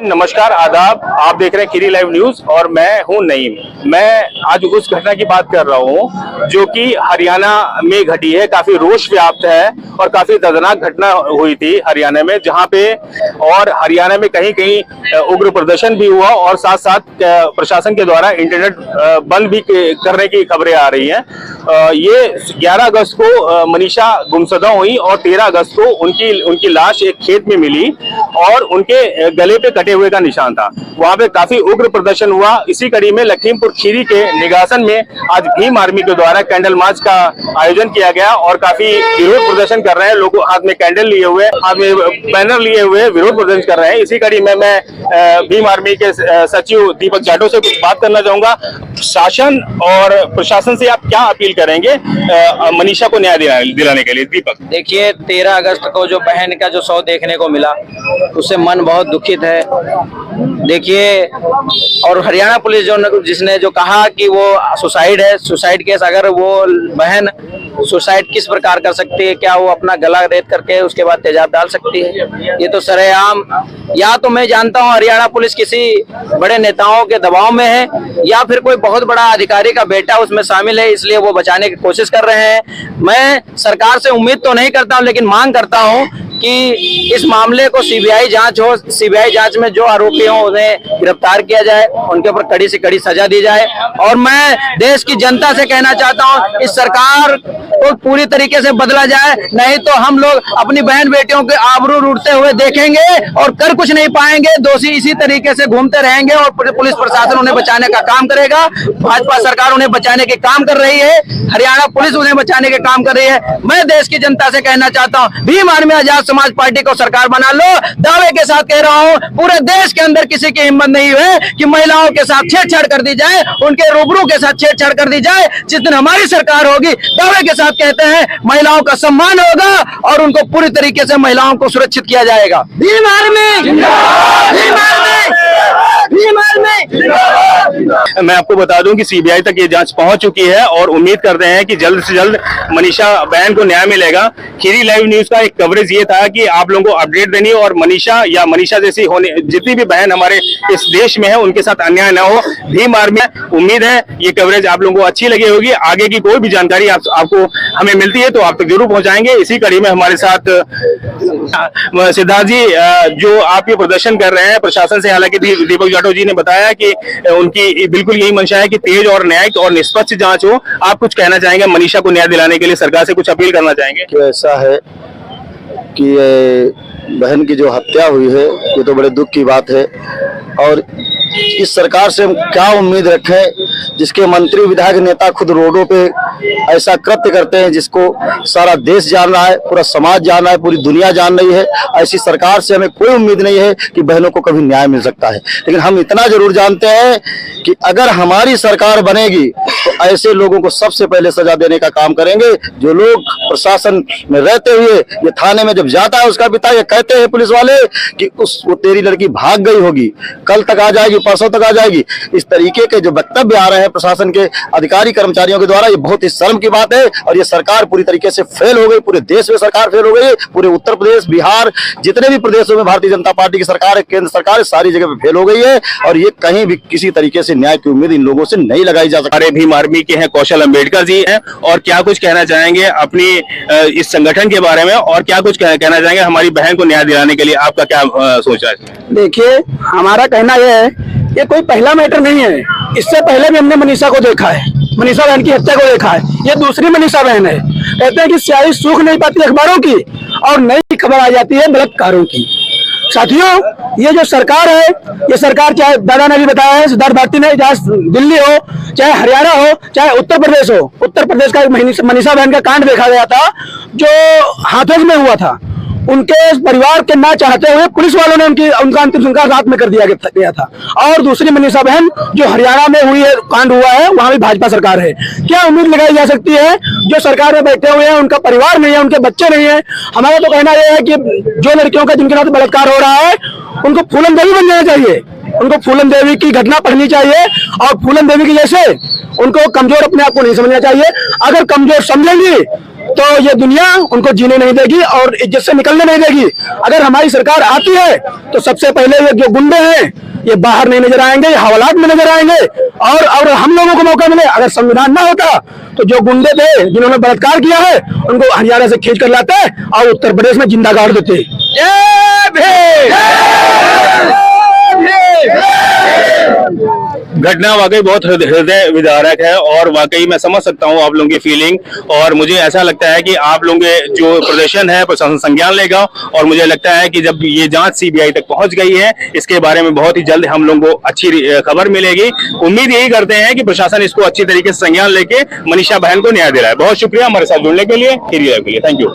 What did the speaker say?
नमस्कार, आदाब। आप देख रहे हैं खीरी लाइव न्यूज और मैं हूं नईम। मैं आज उस घटना की बात कर रहा हूं जो कि हरियाणा में घटी है। काफी रोष व्याप्त है और काफी दर्दनाक घटना हुई थी हरियाणा में, जहां पे और हरियाणा में कहीं कहीं उग्र प्रदर्शन भी हुआ और साथ साथ प्रशासन के द्वारा इंटरनेट बंद भी करने की खबरें आ रही हैं। ये 11 अगस्त को मनीषा गुमशुदा हुई और 13 अगस्त को उनकी लाश एक खेत में मिली और उनके गले पे कटे हुए का निशान था। वहां पे काफी उग्र प्रदर्शन हुआ। इसी कड़ी में लखीमपुर खीरी के निगासन में आज भीम आर्मी के द्वारा कैंडल मार्च का आयोजन किया गया और काफी विरोध प्रदर्शन कर रहे हैं लोग, हाथ में कैंडल लिए हुए, हाथ में बैनर लिए हुए विरोध प्रदर्शन कर रहे हैं। इसी कड़ी में मैं भीम आर्मी के सचिव दीपक जाटव से कुछ बात करना चाहूंगा। शासन और प्रशासन से आप क्या अपील करेंगे मनीषा को न्याय दिलाने के लिए? दीपक, देखिए, 13 अगस्त को जो बहन का जो शव देखने को मिला उससे मन बहुत दुखित है। देखिए, और हरियाणा पुलिस जिसने जो कहा कि वो सुसाइड है, सुसाइड केस, अगर वो बहन सुसाइड किस प्रकार कर सकती है? क्या वो अपना गला रेत करके उसके बाद तेजाब डाल सकती है? ये तो सरेआम, या तो मैं जानता हूँ हरियाणा पुलिस किसी बड़े नेताओं के दबाव में है या फिर कोई बहुत बड़ा अधिकारी का बेटा उसमें शामिल है, इसलिए वो बचाने की कोशिश कर रहे हैं। मैं सरकार से उम्मीद तो नहीं करता हूँ, लेकिन मांग करता हूँ कि इस मामले को सीबीआई जांच हो। सीबीआई जांच में जो आरोपी हों उन्हें गिरफ्तार किया जाए, उनके ऊपर कड़ी से कड़ी सजा दी जाए। और मैं देश की जनता से कहना चाहता हूं, इस सरकार को पूरी तरीके से बदला जाए, नहीं तो हम लोग अपनी बहन बेटियों के आबरू लूटते हुए देखेंगे और कर कुछ नहीं पाएंगे। दोषी इसी तरीके से घूमते रहेंगे और पुलिस प्रशासन उन्हें बचाने का काम करेगा। भाजपा सरकार उन्हें बचाने के काम कर रही है, हरियाणा पुलिस उन्हें बचाने के काम कर रही है। मैं देश की जनता से कहना चाहता हूँ, भीम आर्मी आजाद समाज पार्टी को सरकार बना लो। दावे के साथ कह रहा हूं, पूरे देश के अंदर किसी की हिम्मत नहीं है कि महिलाओं के साथ छेड़छाड़ कर दी जाए, उनके रूबरू के साथ छेड़छाड़ कर दी जाए। जिस दिन हमारी सरकार होगी, दावे के साथ कहते हैं महिलाओं का सम्मान होगा और उनको पूरी तरीके से महिलाओं को सुरक्षित किया जाएगा। Bhim army, Bhim army, Bhim army. मैं आपको बता दूं कि सीबीआई तक ये जांच पहुंच चुकी है और उम्मीद करते हैं कि जल्द से जल्द मनीषा बहन को न्याय मिलेगा। खीरी लाइव न्यूज का एक कवरेज ये था कि आप लोगों को अपडेट देनी और मनीषा या मनीषा जैसी होने जितनी भी बहन हमारे इस देश में है उनके साथ अन्याय न हो। भीम आर्मी, उम्मीद है ये कवरेज आप लोगों को अच्छी लगी होगी। आगे की कोई भी जानकारी आपको हमें मिलती है तो आप तक जरूर पहुंचाएंगे। इसी कड़ी में हमारे साथ सिद्धार्थ जी, जो आप ये प्रदर्शन कर रहे हैं प्रशासन से, हालांकि दीपक जाटव जी ने बताया कि उनकी बिल्कुल यही मंशा है कि तेज और न्यायिक और निष्पक्ष जांच हो। आप कुछ कहना चाहेंगे मनीषा को न्याय दिलाने के लिए? सरकार से कुछ अपील करना चाहेंगे? तो ऐसा है कि बहन की जो हत्या हुई है ये तो बड़े दुख की बात है और इस सरकार से हम क्या उम्मीद रखें जिसके मंत्री विधायक नेता खुद रोडों पे ऐसा कृत्य करते हैं जिसको सारा देश जान रहा है, पूरा समाज जान रहा है, पूरी दुनिया जान रही है। ऐसी सरकार से हमें कोई उम्मीद नहीं है कि बहनों को कभी न्याय मिल सकता है। लेकिन हम इतना जरूर जानते हैं कि अगर हमारी सरकार बनेगी तो ऐसे लोगों को सबसे पहले सजा देने का काम करेंगे। जो लोग प्रशासन में रहते हुए ये थाने में जब जाता है उसका पिता ये कहते हैं पुलिस वाले कि वो तेरी लड़की भाग गई होगी, कल तक आ जाएगी, परसों तक आ जाएगी। इस तरीके के जो वक्तव्य आ रहे हैं प्रशासन के अधिकारी कर्मचारियों के द्वारा, ये बहुत ही शर्म की बात है और ये सरकार पूरी तरीके से फेल हो गई। पूरे देश में सरकार फेल हो गई। पूरे उत्तर प्रदेश, बिहार, जितने भी प्रदेशों में भारतीय जनता पार्टी की सरकार है, केंद्र सरकार है, सारी जगह पे फेल हो गई है और ये कहीं भी किसी तरीके से न्याय की उम्मीद इन लोगों से नहीं लगाई जा सकती। हमारे भीम आर्मी के हैं कौशल अंबेडकर जी हैं और क्या कुछ कहना चाहेंगे अपनी इस संगठन के बारे में और क्या कुछ कहना चाहेंगे हमारी बहन को न्याय दिलाने के लिए? आपका क्या सोच है? देखिए, हमारा कहना यह है, ये कोई पहला मैटर नहीं है। इससे पहले भी हमने मनीषा को देखा है, मनीषा बहन की हत्या को देखा है। ये दूसरी मनीषा बहन है। कहते हैं कि स्याही सूख नहीं पाती अखबारों की और नई खबर आ जाती है बलात्कारों की। साथियों, ये जो सरकार है, ये सरकार चाहे दादा ने भी बताया है, सिद्धार्थ भारती ने, चाहे दिल्ली हो, चाहे हरियाणा हो, चाहे उत्तर प्रदेश हो, उत्तर प्रदेश का मनीषा बहन का कांड देखा गया था जो हाथरस में हुआ था। उनके परिवार के ना चाहते हुए पुलिस वालों ने उनका अंतिम संस्कार रात में कर दिया गया था। और दूसरी मनीषा बहन जो हरियाणा में हुई है, कांड हुआ है, वहां भी भाजपा सरकार है। क्या उम्मीद लगाई जा सकती है? जो सरकार में बैठे हुए हैं उनका परिवार नहीं है, उनके बच्चे नहीं है। हमारा तो कहना यह है कि जो लड़कियों का जिनके साथ बलात्कार हो रहा है उनको फूलन देवी बन जाना चाहिए। उनको फूलन देवी की घटना पढ़नी चाहिए और फूलन देवी की जैसे उनको कमजोर अपने आप को नहीं समझना चाहिए। अगर कमजोर समझेंगी तो ये दुनिया उनको जीने नहीं देगी और इज्जत से निकलने नहीं देगी। अगर हमारी सरकार आती है तो सबसे पहले ये जो गुंडे हैं ये बाहर नहीं नजर आएंगे, ये हवालात में नजर आएंगे। और हम लोगों को मौका मिले, अगर संविधान ना होता तो जो गुंडे थे जिन्होंने बलात्कार किया है उनको हरियाणा से खींच कर लाते और उत्तर प्रदेश में जिंदा गाड़ देते। घटना वाकई बहुत हृदय विदारक है और वाकई मैं समझ सकता हूं आप लोगों की फीलिंग, और मुझे ऐसा लगता है कि आप लोगों के जो प्रदर्शन है प्रशासन संज्ञान लेगा, और मुझे लगता है कि जब ये जांच सीबीआई तक पहुंच गई है इसके बारे में बहुत ही जल्द हम लोगों को अच्छी खबर मिलेगी। उम्मीद यही करते हैं कि प्रशासन इसको अच्छी तरीके से संज्ञान लेके मनीषा बहन को न्याय दे रहा है। बहुत शुक्रिया हमारे साथ जुड़ने के लिए, खीरी लाइव के लिए, थैंक यू।